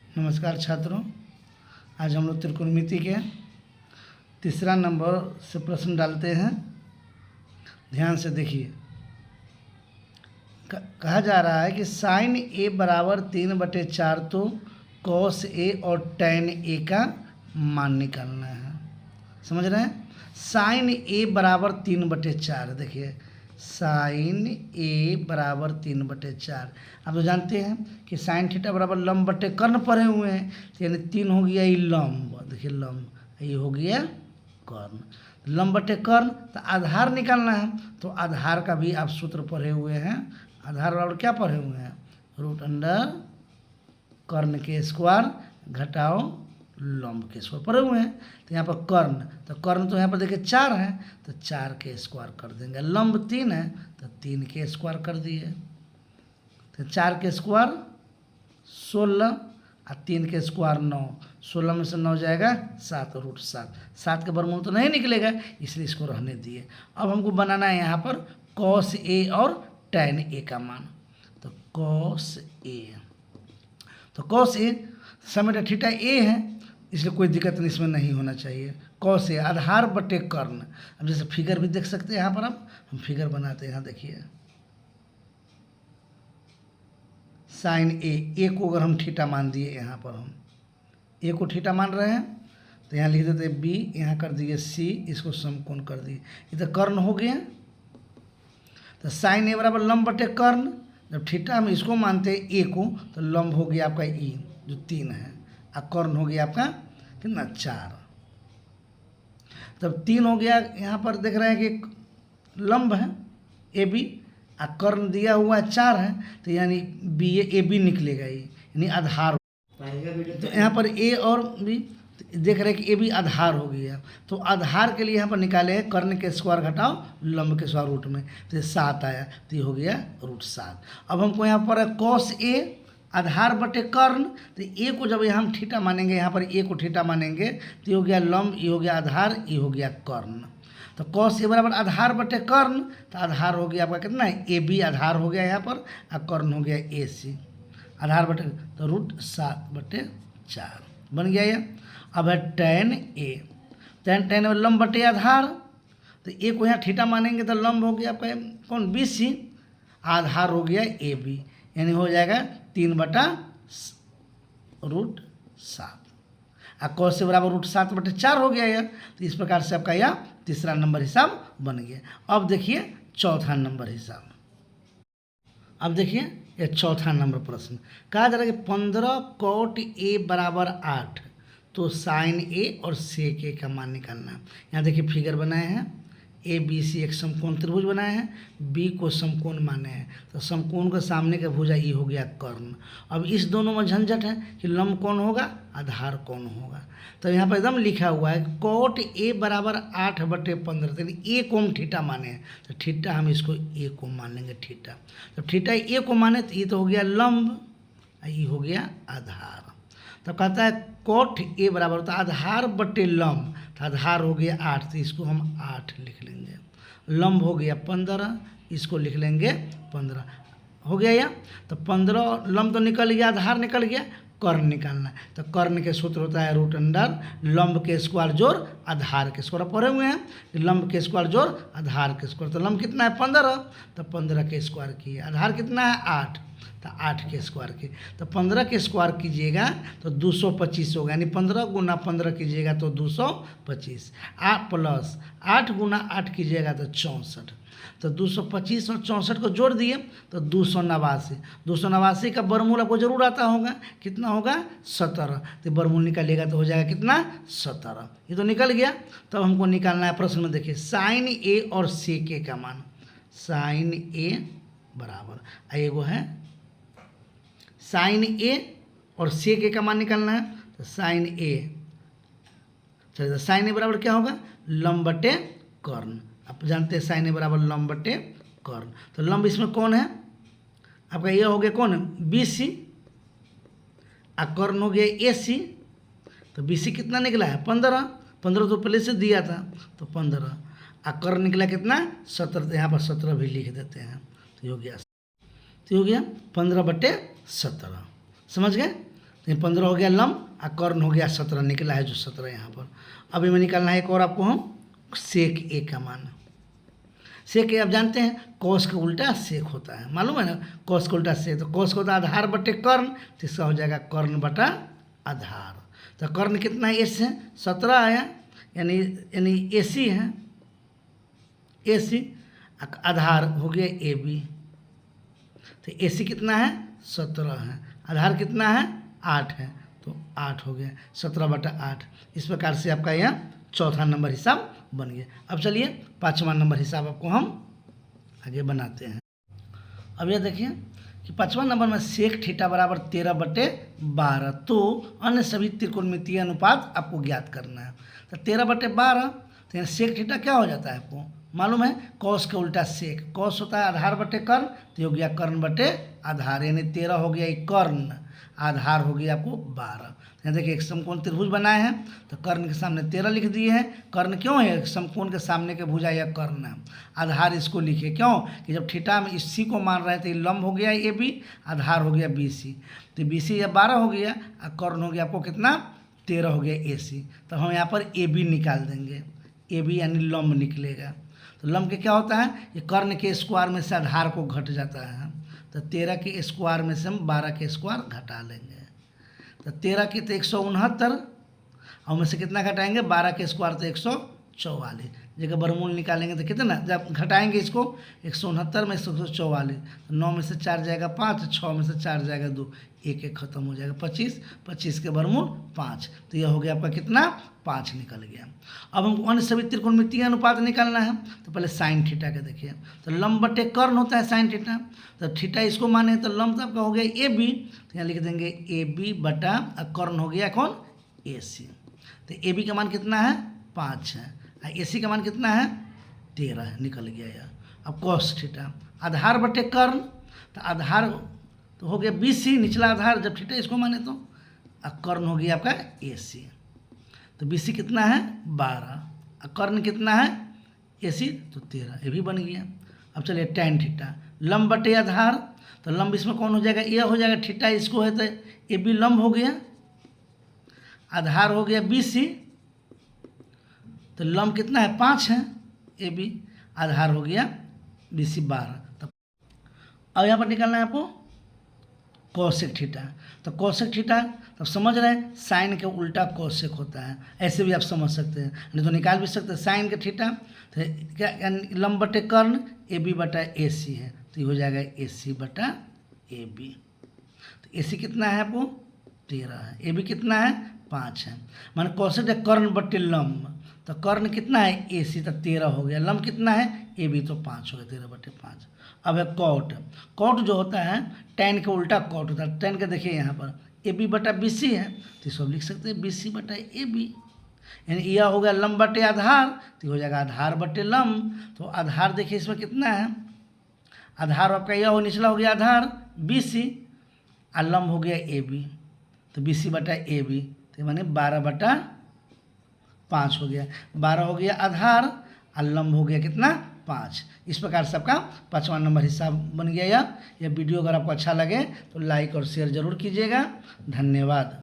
नमस्कार छात्रों, आज हम लोग त्रिकोणमिति के तीसरा नंबर से प्रश्न डालते हैं। ध्यान से देखिए, कहा जा रहा है कि साइन ए बराबर 3/4 तो कॉस ए और टैन ए का मान निकालना है। समझ रहे हैं? साइन ए बराबर 3/4। देखिए, साइन ए बराबर 3/4। आप तो जानते हैं कि साइन थीटा बराबर लंब बटे कर्ण पढ़े हुए हैं, तो यानी 3 हो गया ये लंब। देखिए लंब, ये हो गया कर्ण। लंब बटे कर्ण, तो आधार निकालना है। तो आधार का भी आप सूत्र पढ़े हुए हैं। आधार बराबर क्या पढ़े हुए हैं? √अंडर कर्ण के स्क्वायर घटाओ लंब के स्क्वायर पढ़े हुए हैं। तो यहाँ पर कर्ण, तो कर्ण तो यहाँ पर देखिए 4 है, तो 4 के स्क्वायर कर देंगे। लंब 3 है, तो 3 के स्क्वायर कर दिए। तो 4 के स्क्वायर 16 और 3 के स्क्वायर 9। 16 में से 9 जाएगा 7, √7। 7 के वर्गमूल तो नहीं निकलेगा, इसलिए इसको रहने दिए। अब हमको बनाना है यहाँ पर कॉस ए और टैन ए का मान। तो कॉस ए, तो कॉस ए समय थीटा ए है, इसलिए कोई दिक्कत इसमें नहीं होना चाहिए। कॉस ए आधार बटे कर्ण। अब जैसे फिगर भी देख सकते हैं यहाँ पर, अब हम फिगर बनाते हैं। यहाँ देखिए, साइन ए को अगर हम थीटा मान दिए, यहाँ पर हम ए को थीटा मान रहे हैं, तो यहाँ लिख देते बी, यहाँ कर दिए सी, इसको समकोण कर दिए। ये तो कर्ण हो गया। तो साइन ए बराबर लंब बटे कर्ण। जब थीटा हम इसको मानते हैं ए को, तो लंब हो गया आपका ई जो 3 है, और कर्ण हो गया आपका कितना 4। तब 3 हो गया। यहाँ पर देख रहे हैं कि लंब है ए बी, और कर्ण दिया हुआ 4 है, तो यानी बी ए बी निकलेगा, ये यानी आधार। तो यहाँ पर ए और बी देख रहे हैं कि ए बी आधार हो गया। तो आधार के लिए यहाँ पर निकाले हैं कर्ण के स्क्वायर घटाओ लंब के स्क्वायर रूट में, तो ये 7 आया, तो ये हो गया √7। अब हमको यहाँ पर कॉस ए आधार बटे कर्ण, तो ए को जब यहाँ हम थीटा मानेंगे, यहाँ पर ए को थीटा मानेंगे, तो ये हो गया लंब, ये हो गया आधार, ये हो गया कर्ण। तो कॉस ए बराबर आधार बटे कर्ण, तो आधार हो गया आपका कितना है? ए बी आधार हो गया यहाँ पर, और कर्ण हो गया ए सी आधार बटे, तो √7/4 बन गया ये। अब है टैन ए। टैन लंब बटे आधार, तो ए को यहाँ थीटा मानेंगे तो लंब हो गया आपका कौन? बी सी, आधार हो गया ए बी, यानी हो जाएगा 3/√7। और कॉस से बराबर √7/4 हो गया यह। तो इस प्रकार से आपका यह तीसरा नंबर हिसाब बन गया। अब देखिए चौथा नंबर हिसाब। अब देखिए ये चौथा नंबर प्रश्न। कहा जा रहा है कि 15 cot ए बराबर 8, तो साइन ए और सेक ए का मान निकालना है। यहाँ देखिए फिगर बनाए हैं, ए बी सी एक समकोण त्रिभुज बनाए हैं, बी को समकोण माने हैं। तो समकोण के सामने का भुजा ई हो गया कर्ण। अब इस दोनों में झंझट है कि लंब कौन होगा, आधार कौन होगा। तो यहाँ पर एकदम लिखा हुआ है cot ए बराबर 8/15, यानी ए को हम थीटा माने हैं, तो थीटा हम इसको ए को मान लेंगे थीटा। तो थीटा ए को माने तो ये तो हो गया लंब, ये हो गया आधार। तो कहता है cot ए बराबर, तो आधार बटे लंब, तो आधार हो गया 8, तो इसको हम 8 लिख लेंगे। लंब हो गया 15, इसको लिख लेंगे 15 हो गया या। तो 15 लंब तो निकल गया, आधार निकल गया, कर्ण निकालना है। तो कर्ण के सूत्र होता है √अंडर लंब के स्क्वायर जोड़ आधार के स्क्वायर पढ़े हुए हैं। लंब के स्क्वायर जोड़ आधार के स्क्वायर, तो लंब कितना है 15, तो 15 के स्क्वायर किए। आधार कितना है 8, तो 8 के स्क्वायर की। तो 15 के स्क्वायर कीजिएगा तो 225 होगा, यानी 15 × 15 कीजिएगा तो 225, प्लस 8 × 8 कीजिएगा तो 64। तो 225 और 64 को जोड़ दिए तो 289। 289 का वर्गमूल आपको जरूर आता होगा, कितना होगा 17। तो वर्गमूल निकालिएगा तो हो जाएगा कितना 17। ये तो निकल गया। तब हमको निकालना है, प्रश्न में देखिए साइन ए और सेक ए का मान। साइन ए बराबर एगो है साइन ए और सेक ए का मान निकालना है। तो साइन ए, चलिए साइन ए बराबर क्या होगा? लंब बटे कर्ण। आप जानते हैं साइन ए बराबर लंब बटे कर्ण। तो लंब इसमें कौन है आपका? ये हो गया कौन है? बी सी, और कर्ण हो गया ए सी। तो बी सी कितना निकला है 15। 15 तो पहले से दिया था, तो 15, और कर्ण निकला कितना 17। तो यहाँ पर 17 भी लिख देते हैं, तो हो गया 15/17। समझ गए? तो 15 हो गया लंब और कर्ण हो गया 17 निकला है जो 17 यहाँ पर। अब इनमें निकालना है एक और आपको हम सेक ए का मान। सेक ए आप जानते हैं कॉस का उल्टा सेक होता है, मालूम है ना, कॉस का उल्टा सेक। तो कॉस का होता है आधार बटे कर्ण, तो इसका हो जाएगा कर्ण बटा आधार। तो कर्ण कितना है एस है 17 आया, यानी ए सी है, ए सी आधार हो गया ए बी। तो ए सी कितना है 17 है, आधार कितना है 8 है, तो 8 हो गया 17 बटा 8। इस प्रकार से आपका यह चौथा नंबर हिसाब बन गया। अब चलिए 5वां नंबर हिसाब आपको हम आगे बनाते हैं। अब यह देखिए कि 5वां नंबर में सेक थीटा बराबर 13/12, तो अन्य सभी त्रिकोणमितीय अनुपात आपको ज्ञात करना है। तो 13/12, तो यहाँ सेक थीटा क्या हो जाता है आपको मालूम है, कॉस का उल्टा सेक। कॉस होता है आधार बटे कर्ण, तो हो गया कर्ण बटे आधार, यानी 13 हो गया एक कर्ण, आधार हो गया आपको 12। यहाँ देखिए एक समकोण त्रिभुज बनाए हैं, तो कर्ण के सामने 13 लिख दिए हैं। कर्ण क्यों है, समकोण के सामने के भुजा या कर्ण है। आधार इसको लिखे क्यों कि जब थीटा में इसी को मान रहे थे, लंब हो गया ए बी, आधार हो गया बी सी, तो बी सी या 12 हो गया और कर्ण हो गया आपको कितना 13 हो गया ए सी। तो हम यहाँ पर ए बी निकाल देंगे, ए बी यानी लंब निकलेगा। तो लंब के क्या होता है, ये कर्ण के स्क्वायर में से आधार को घट जाता है, तो 13 के स्क्वायर में से हम 12 के स्क्वायर घटा लेंगे। तो 13 की तो 169, और में से कितना घटाएंगे 12 के स्क्वायर तो 144, जगह वर्गमूल निकालेंगे तो कितना, जब घटाएंगे इसको 169 में 144, 9 में से 4 जाएगा 5, 6 में से 4 जाएगा 2, एक एक खत्म हो जाएगा 25, 25 के वर्गमूल 5, तो यह हो गया आपका कितना 5 निकल गया। अब हमको अन्य सभी त्रिकोणमितीय अनुपात निकालना है, तो पहले साइन थीटा के देखिए। तो लंब बटे कर्ण होता है साइन थीटा, तो थीटा इसको माने तो लंब तो आपका हो गया ए बी, तो यहाँ लिख देंगे ए बी बटा कर्ण हो गया कौन ए सी। तो ए बी का मान कितना है 5 है, और ए सी का मान कितना है 13 निकल गया यह। अब कॉस थीटा आधार बटे कर्ण, तो आधार तो हो गया बी सी निचला आधार, जब थीटा इसको माने तो कर्ण हो गया आपका ए सी। तो बी सी कितना है 12, और कर्ण कितना है ए सी तो 13, ये भी बन गया। अब चलिए टैन थीटा लंब बटे आधार, तो लंब इसमें कौन हो जाएगा, यह हो जाएगा, थीटा इसको है तो ए बी लंब हो गया, आधार हो गया बी सी, तो लंब कितना है 5 है ए बी, आधार हो गया बी सी 12। तो अब यहाँ पर निकालना है आपको कोसेक थीटा। तो कोसेक थीटा तो समझ रहे हैं साइन के उल्टा कोसेक होता है, ऐसे भी आप समझ सकते हैं, नहीं तो निकाल भी सकते हैं साइन के थीटा। तो क्या लंब बटे कर्ण ए बी बटा ए सी है, तो ये हो जाएगा ए सी बटा ए बी। तो ए सी कितना है आपको 13 है, ए बी कितना है 5 है, माने कोसेक है कर्ण बटे लंब, तो कर्ण कितना है ए सी तो 13 हो गया, लंब कितना है ए बी तो 5 हो गया 13 बटे 5। अब है कॉट, कॉट जो होता है टैन के उल्टा कॉट होता है। टैन के देखिए यहाँ पर ए बी बटा बी सी है, तो इसको लिख सकते हैं बी सी बटा ए बी, यानी यह हो गया लंब बटे आधार, तो हो जाएगा आधार बटे लंब। तो आधार देखिए इसमें कितना है, आधार आपका यह हो निचला हो गया आधार बी सी, और लंब हो गया ए बी, तो बी सी बटा ए बी, तो माने 12/5 हो गया, 12 हो गया आधार और लंब हो गया कितना 5। इस प्रकार से आपका 5वां नंबर हिसाब बन गया। यह वीडियो अगर आपको अच्छा लगे तो लाइक और शेयर जरूर कीजिएगा। धन्यवाद।